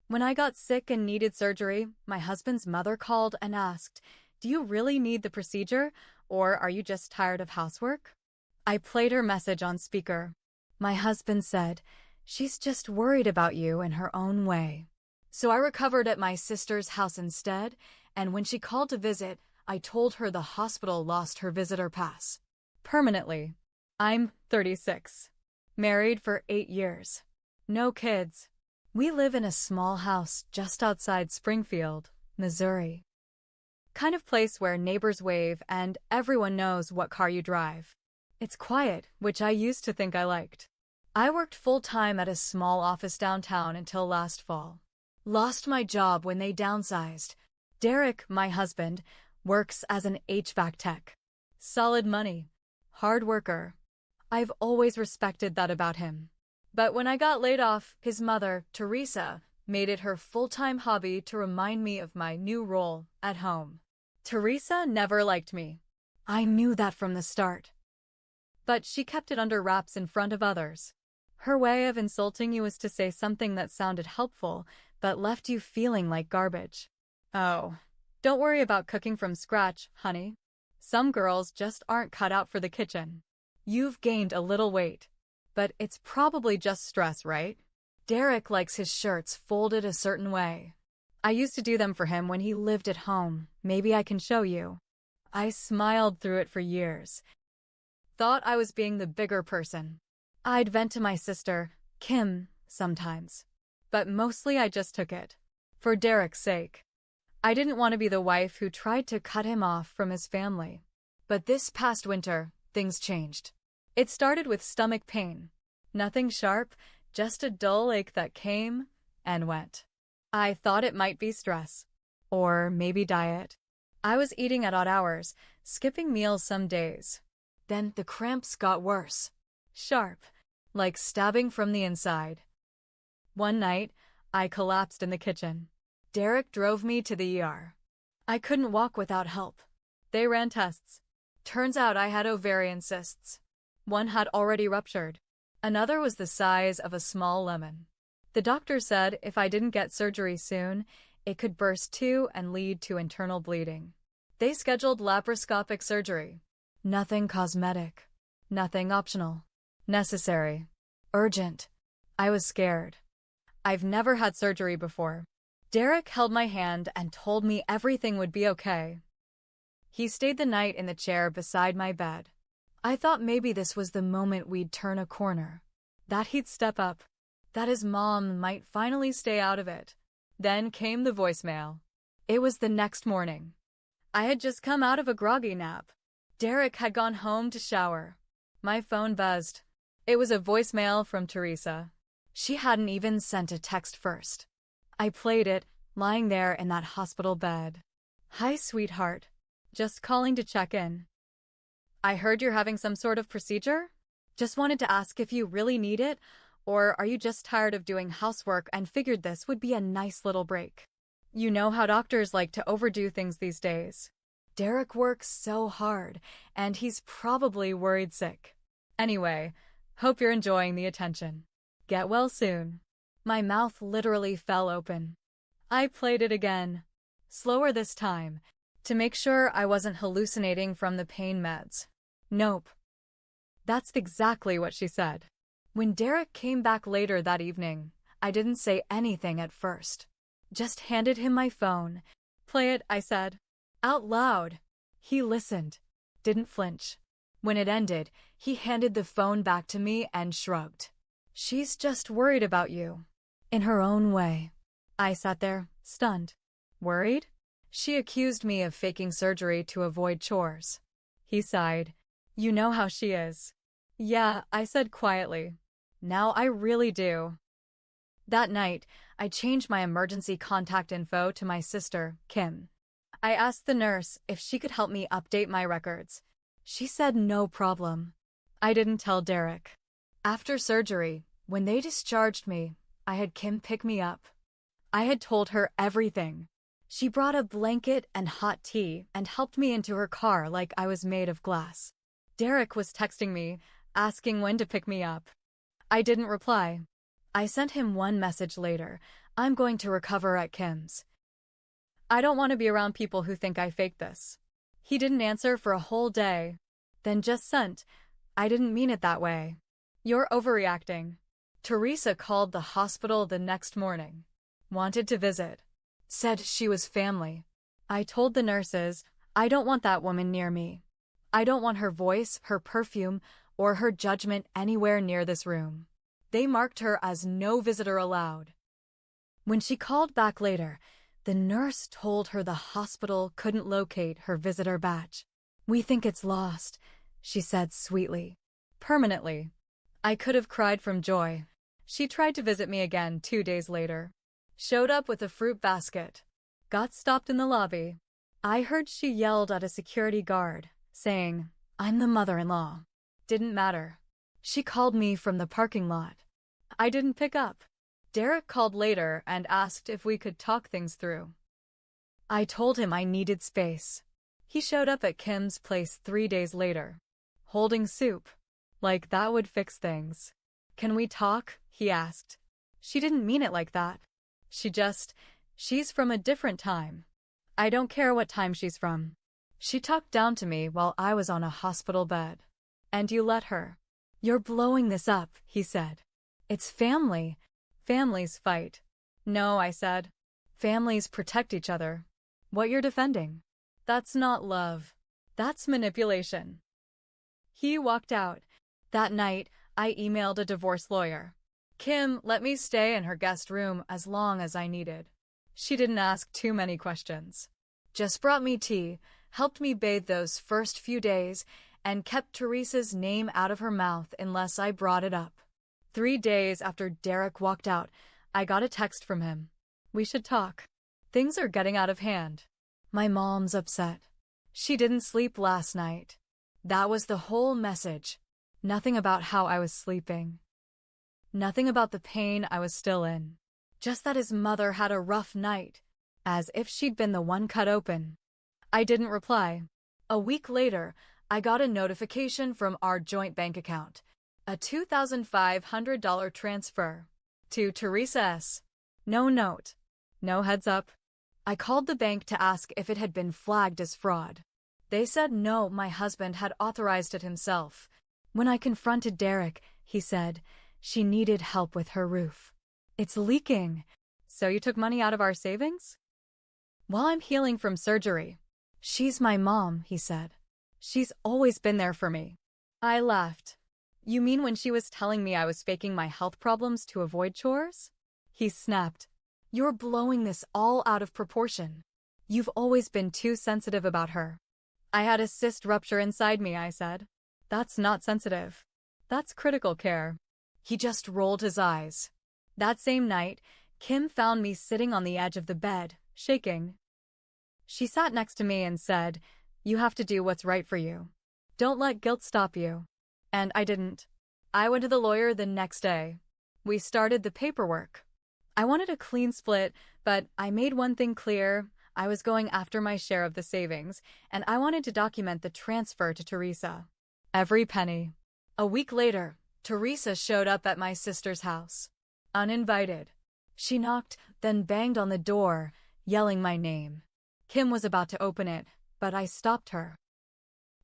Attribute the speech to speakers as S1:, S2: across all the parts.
S1: When I got sick and needed surgery, my husband's mother called and asked, "Do you really need the procedure, or are you just tired of housework?" I played her message on speaker. My husband said, "She's just worried about you in her own way." So I recovered at my sister's house instead, and when she called to visit, I told her the hospital lost her visitor pass. Permanently. I'm 36. Married for 8 years. No kids. We live in a small house just outside Springfield, Missouri. Kind of place where neighbors wave and everyone knows what car you drive. It's quiet, which I used to think I liked. I worked full-time at a small office downtown until last fall. Lost my job when they downsized. Derek, my husband, works as an HVAC tech. Solid money. Hard worker. I've always respected that about him. But when I got laid off, his mother, Teresa, made it her full-time hobby to remind me of my new role at home. Teresa never liked me. I knew that from the start. But she kept it under wraps in front of others. Her way of insulting you was to say something that sounded helpful, but left you feeling like garbage. "Oh, don't worry about cooking from scratch, honey. Some girls just aren't cut out for the kitchen. You've gained a little weight. But it's probably just stress, right? Derek likes his shirts folded a certain way. I used to do them for him when he lived at home. Maybe I can show you." I smiled through it for years. Thought I was being the bigger person. I'd vent to my sister, Kim, sometimes. But mostly I just took it. For Derek's sake. I didn't want to be the wife who tried to cut him off from his family. But this past winter, things changed. It started with stomach pain. Nothing sharp, just a dull ache that came and went. I thought it might be stress. Or maybe diet. I was eating at odd hours, skipping meals some days. Then the cramps got worse. Sharp, like stabbing from the inside. One night, I collapsed in the kitchen. Derek drove me to the ER. I couldn't walk without help. They ran tests. Turns out I had ovarian cysts. One had already ruptured. Another was the size of a small lemon. The doctor said if I didn't get surgery soon, it could burst too and lead to internal bleeding. They scheduled laparoscopic surgery. Nothing cosmetic. Nothing optional. Necessary. Urgent. I was scared. I've never had surgery before. Derek held my hand and told me everything would be okay. He stayed the night in the chair beside my bed. I thought maybe this was the moment we'd turn a corner. That he'd step up. That his mom might finally stay out of it. Then came the voicemail. It was the next morning. I had just come out of a groggy nap. Derek had gone home to shower. My phone buzzed. It was a voicemail from Teresa. She hadn't even sent a text first. I played it, lying there in that hospital bed. "Hi, sweetheart. Just calling to check in. I heard you're having some sort of procedure? Just wanted to ask if you really need it, or are you just tired of doing housework and figured this would be a nice little break? You know how doctors like to overdo things these days. Derek works so hard, and he's probably worried sick. Anyway, hope you're enjoying the attention. Get well soon." My mouth literally fell open. I played it again. Slower this time, to make sure I wasn't hallucinating from the pain meds. "Nope." That's exactly what she said. When Derek came back later that evening, I didn't say anything at first. Just handed him my phone. "Play it," I said. Out loud. He listened. Didn't flinch. When it ended, he handed the phone back to me and shrugged. "She's just worried about you. In her own way." I sat there, stunned. Worried? She accused me of faking surgery to avoid chores. He sighed. "You know how she is." "Yeah," I said quietly. "Now I really do." That night, I changed my emergency contact info to my sister, Kim. I asked the nurse if she could help me update my records. She said no problem. I didn't tell Derek. After surgery, when they discharged me, I had Kim pick me up. I had told her everything. She brought a blanket and hot tea and helped me into her car like I was made of glass. Derek was texting me, asking when to pick me up. I didn't reply. I sent him one message later, I'm going to recover at Kim's. I don't want to be around people who think I faked this. He didn't answer for a whole day. Then just sent, I didn't mean it that way. You're overreacting. Teresa called the hospital the next morning. Wanted to visit. Said she was family. I told the nurses, I don't want that woman near me. I don't want her voice, her perfume, or her judgment anywhere near this room. They marked her as no visitor allowed. When she called back later, the nurse told her the hospital couldn't locate her visitor badge. We think it's lost, she said sweetly. Permanently. I could have cried from joy. She tried to visit me again 2 days later. Showed up with a fruit basket. Got stopped in the lobby. I heard she yelled at a security guard, saying, I'm the mother-in-law. Didn't matter. She called me from the parking lot. I didn't pick up. Derek called later and asked if we could talk things through. I told him I needed space. He showed up at Kim's place 3 days later, holding soup. Like that would fix things. Can we talk? He asked. She didn't mean it like that. She's from a different time. I don't care what time she's from. She talked down to me while I was on a hospital bed. And you let her. You're blowing this up, he said. It's family. Families fight. No, I said. Families protect each other. What you're defending. That's not love. That's manipulation. He walked out. That night, I emailed a divorce lawyer. Kim let me stay in her guest room as long as I needed. She didn't ask too many questions. Just brought me tea, helped me bathe those first few days, and kept Teresa's name out of her mouth unless I brought it up. 3 days after Derek walked out, I got a text from him. We should talk. Things are getting out of hand. My mom's upset. She didn't sleep last night. That was the whole message. Nothing about how I was sleeping. Nothing about the pain I was still in. Just that his mother had a rough night, as if she'd been the one cut open. I didn't reply. A week later, I got a notification from our joint bank account. A $2,500 transfer. To Teresa S. No note. No heads up. I called the bank to ask if it had been flagged as fraud. They said no, my husband had authorized it himself. When I confronted Derek, he said, she needed help with her roof. It's leaking. So you took money out of our savings? While I'm healing from surgery. She's my mom, he said. She's always been there for me. I laughed. You mean when she was telling me I was faking my health problems to avoid chores? He snapped. You're blowing this all out of proportion. You've always been too sensitive about her. I had a cyst rupture inside me, I said. That's not sensitive. That's critical care. He just rolled his eyes. That same night, Kim found me sitting on the edge of the bed, shaking. She sat next to me and said, you have to do what's right for you. Don't let guilt stop you. And I didn't. I went to the lawyer the next day. We started the paperwork. I wanted a clean split, but I made one thing clear. I was going after my share of the savings, and I wanted to document the transfer to Teresa. Every penny. A week later, Teresa showed up at my sister's house. Uninvited. She knocked, then banged on the door, yelling my name. Kim was about to open it, but I stopped her.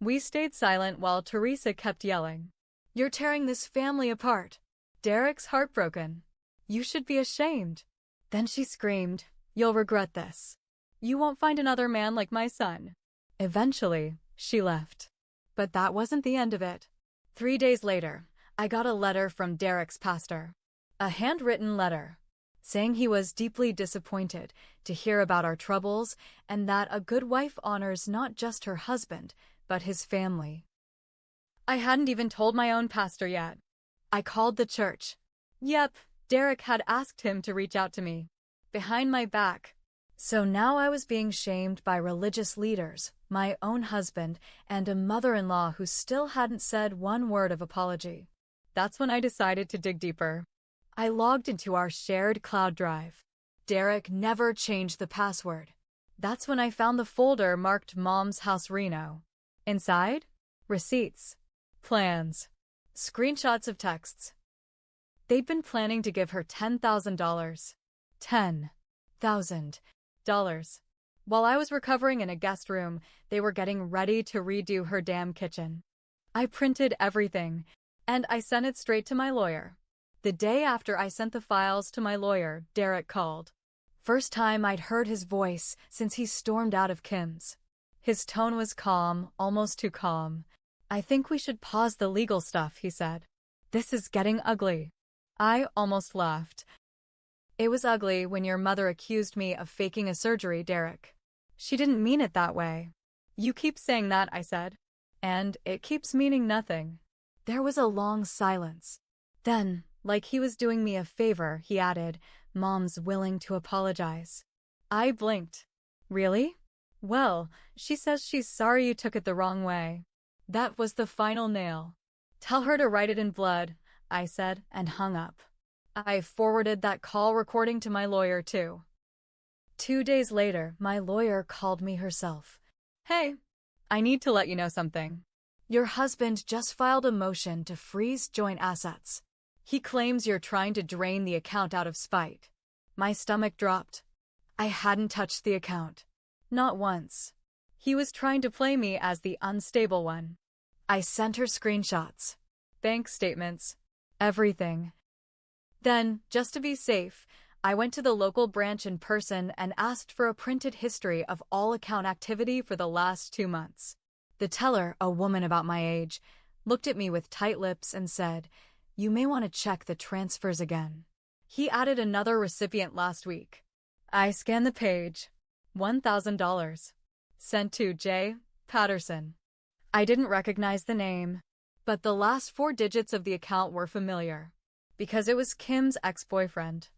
S1: We stayed silent while Teresa kept yelling. You're tearing this family apart. Derek's heartbroken. You should be ashamed. Then she screamed, you'll regret this. You won't find another man like my son. Eventually, she left. But that wasn't the end of it. 3 days later, I got a letter from Derek's pastor. A handwritten letter, saying he was deeply disappointed to hear about our troubles and that a good wife honors not just her husband, but his family. I hadn't even told my own pastor yet. I called the church. Yep, Derek had asked him to reach out to me. Behind my back. So now I was being shamed by religious leaders, my own husband, and a mother-in-law who still hadn't said one word of apology. That's when I decided to dig deeper. I logged into our shared cloud drive. Derek never changed the password. That's when I found the folder marked Mom's House Reno. Inside? Receipts. Plans. Screenshots of texts. They'd been planning to give her $10,000. $10,000. While I was recovering in a guest room, they were getting ready to redo her damn kitchen. I printed everything, and I sent it straight to my lawyer. The day after I sent the files to my lawyer, Derek called. First time I'd heard his voice since he stormed out of Kim's. His tone was calm, almost too calm. "I think we should pause the legal stuff," he said. "This is getting ugly." I almost laughed. "It was ugly when your mother accused me of faking a surgery, Derek. She didn't mean it that way." "You keep saying that," I said. "And it keeps meaning nothing." There was a long silence. Then, like he was doing me a favor, he added, "Mom's willing to apologize." I blinked. "Really?" "Well, she says she's sorry you took it the wrong way." That was the final nail. "Tell her to write it in blood," I said, and hung up. I forwarded that call recording to my lawyer, too. 2 days later, my lawyer called me herself. "Hey, I need to let you know something. Your husband just filed a motion to freeze joint assets. He claims you're trying to drain the account out of spite." My stomach dropped. I hadn't touched the account. Not once. He was trying to play me as the unstable one. I sent her screenshots, bank statements, everything. Then, just to be safe, I went to the local branch in person and asked for a printed history of all account activity for the last 2 months. The teller, a woman about my age, looked at me with tight lips and said, "You may want to check the transfers again." He added another recipient last week. I scanned the page. $1,000. Sent to J. Patterson. I didn't recognize the name, but the last 4 digits of the account were familiar, because it was Kim's ex-boyfriend.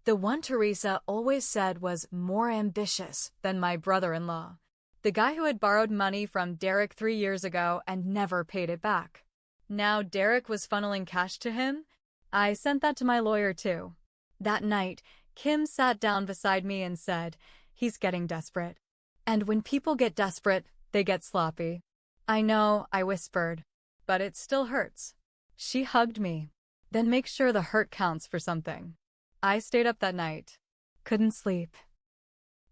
S1: The one Teresa always said was more ambitious than my brother-in-law, the guy who had borrowed money from Derek 3 years ago and never paid it back. Now Derek was funneling cash to him. I sent that to my lawyer too. That night, Kim sat down beside me and said, "He's getting desperate. And when people get desperate, they get sloppy." "I know," I whispered, "but it still hurts." She hugged me. "Then make sure the hurt counts for something." I stayed up that night. Couldn't sleep.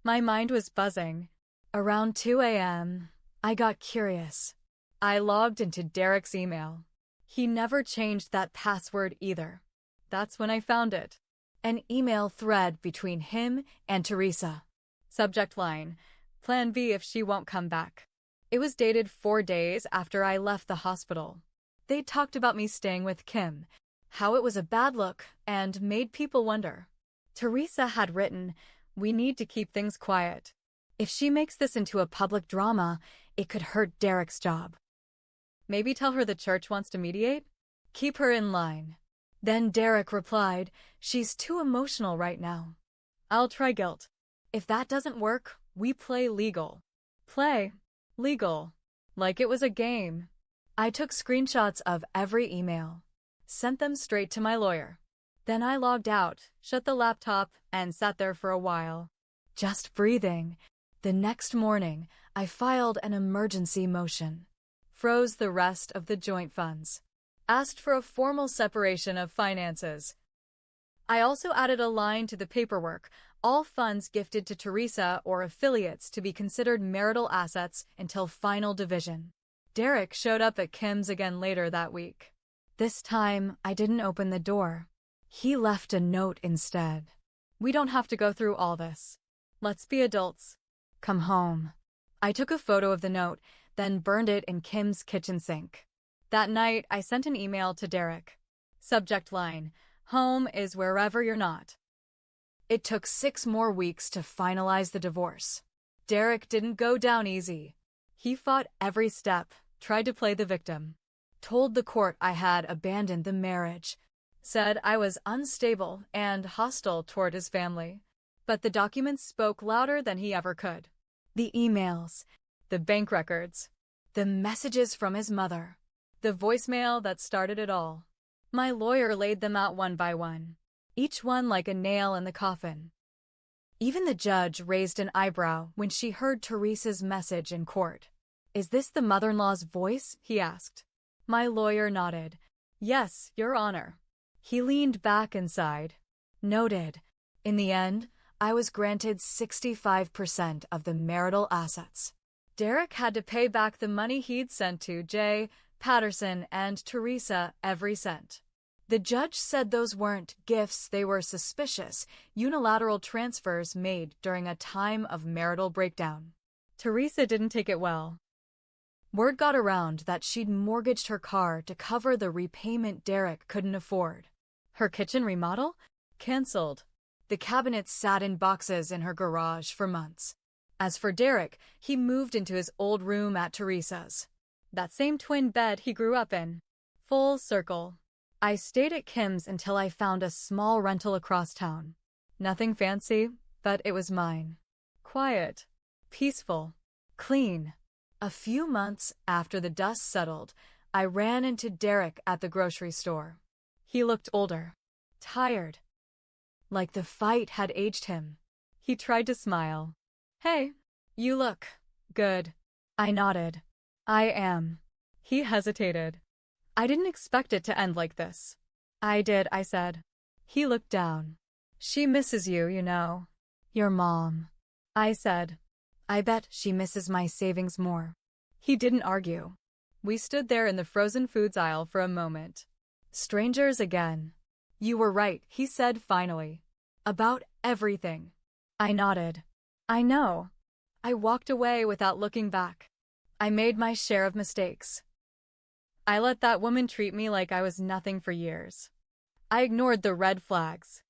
S1: My mind was buzzing. Around 2 a.m., I got curious. I logged into Derek's email. He never changed that password either. That's when I found it. An email thread between him and Teresa. Subject line, "Plan B if she won't come back." It was dated 4 days after I left the hospital. They talked about me staying with Kim, how it was a bad look, and made people wonder. Teresa had written, "We need to keep things quiet. If she makes this into a public drama, it could hurt Derek's job. Maybe tell her the church wants to mediate? Keep her in line." Then Derek replied, "She's too emotional right now." "I'll try guilt. If that doesn't work, we play legal." Play legal. Like it was a game. I took screenshots of every email, sent them straight to my lawyer. Then I logged out, shut the laptop, and sat there for a while, just breathing. The next morning, I filed an emergency motion, froze the rest of the joint funds, asked for a formal separation of finances. I also added a line to the paperwork, all funds gifted to Teresa or affiliates to be considered marital assets until final division. Derek showed up at Kim's again later that week. This time, I didn't open the door. He left a note instead. "We don't have to go through all this. Let's be adults. Come home." I took a photo of the note, then burned it in Kim's kitchen sink. That night, I sent an email to Derek. Subject line, "Home is wherever you're not." It took 6 more weeks to finalize the divorce. Derek didn't go down easy. He fought every step, tried to play the victim, told the court I had abandoned the marriage, said I was unstable and hostile toward his family. But the documents spoke louder than he ever could. The emails, the bank records, the messages from his mother, the voicemail that started it all. My lawyer laid them out one by one, each one like a nail in the coffin. Even the judge raised an eyebrow when she heard Teresa's message in court. "Is this the mother-in-law's voice?" he asked. My lawyer nodded. "Yes, Your Honor." He leaned back and sighed. "Noted. In the end, I was granted 65% of the marital assets. Derek had to pay back the money he'd sent to Jay, Patterson, and Teresa every cent. The judge said those weren't gifts, they were suspicious, unilateral transfers made during a time of marital breakdown. Teresa didn't take it well. Word got around that she'd mortgaged her car to cover the repayment Derek couldn't afford. Her kitchen remodel? Cancelled. The cabinets sat in boxes in her garage for months. As for Derek, he moved into his old room at Teresa's. That same twin bed he grew up in. Full circle. I stayed at Kim's until I found a small rental across town. Nothing fancy, but it was mine. Quiet. Peaceful. Clean. A few months after the dust settled, I ran into Derek at the grocery store. He looked older. Tired. Like the fight had aged him. He tried to smile. "Hey, you look good." I nodded. "I am." He hesitated. "I didn't expect it to end like this." "I did," I said. He looked down. "She misses you, you know. Your mom." I said. "I bet she misses my savings more." He didn't argue. We stood there in the frozen foods aisle for a moment. Strangers again. "You were right," he said finally. "About everything." I nodded. "I know." I walked away without looking back. I made my share of mistakes. I let that woman treat me like I was nothing for years. I ignored the red flags.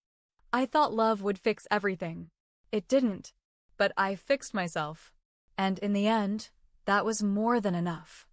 S1: I thought love would fix everything. It didn't. But I fixed myself. And in the end, that was more than enough.